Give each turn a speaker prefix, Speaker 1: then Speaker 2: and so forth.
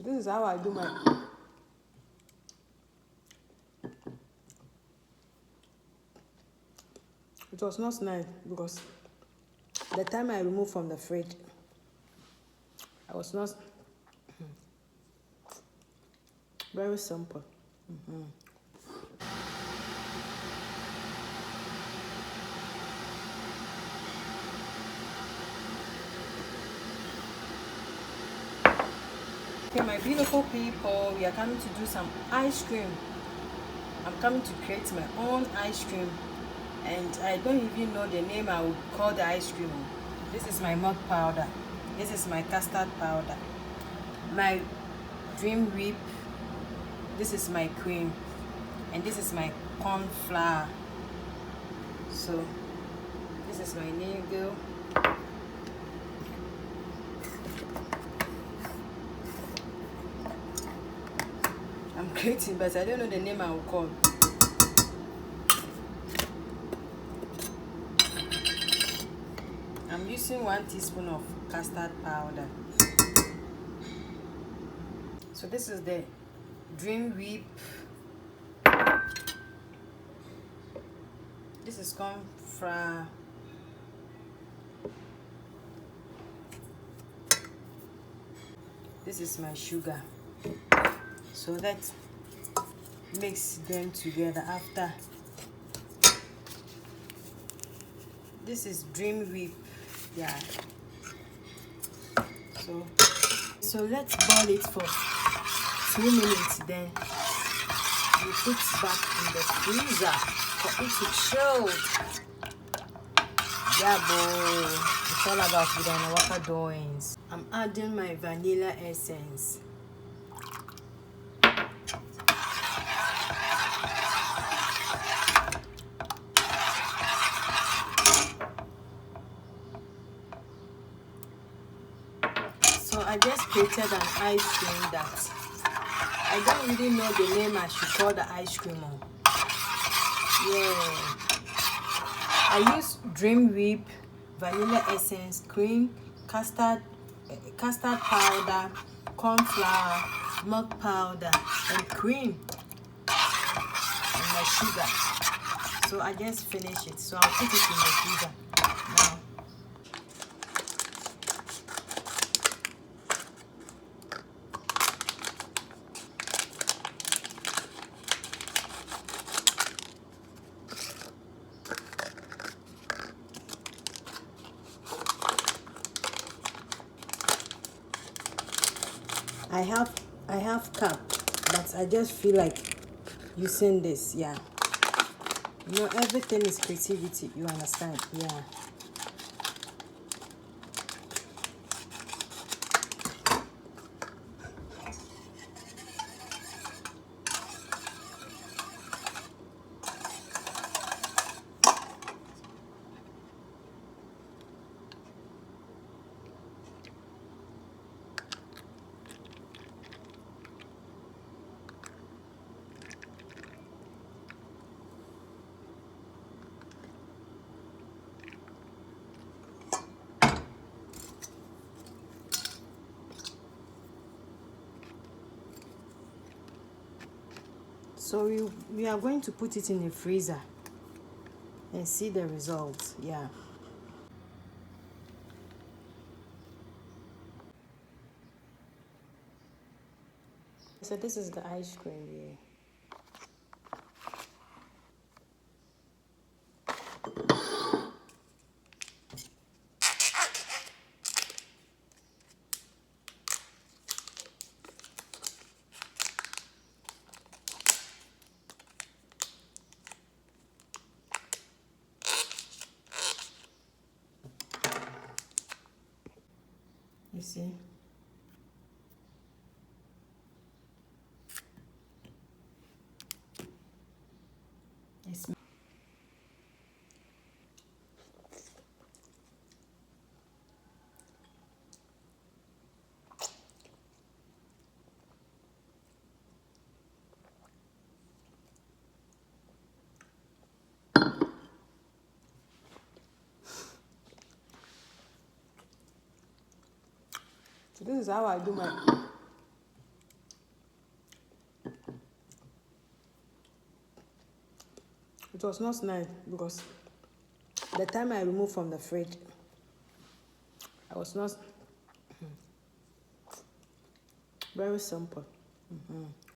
Speaker 1: So this is how I do my. It was not nice because the time I removed from the fridge, I was not very simple. Okay, my beautiful people, we are coming to do some ice cream. I'm coming to create my own ice cream, and I don't even know the name I would call the ice cream. This is my milk powder. This is my custard powder. My dream whip. This is my cream, and this is my corn flour. So this is my needle. I'm creating, but I don't know the name I will call. I'm using 1 teaspoon of custard powder. So this is the dream whip. This is corn flour. This is my sugar. So let's mix them together. After this is dream whip, yeah. So let's boil it for 2 minutes, then we put back in the freezer for it to chill. Yeah, boy, it's all about Bedianawalkerdoings. I'm adding my vanilla essence. So I just created an ice cream that I don't really know the name I should call the ice cream on. Yeah, I use dream whip, vanilla essence, cream, custard powder, corn flour, milk powder, and cream, and my sugar. So I just finished it. So I'll put it in the freezer now. I have cup, but I just feel like using this. Yeah, you know, everything is creativity, you understand? Yeah. So we are going to put it in the freezer and see the results. Yeah. So this is the ice cream here. You see? It's so this is how I do my. It was not nice because the time I removed from the fridge, I was not very simple.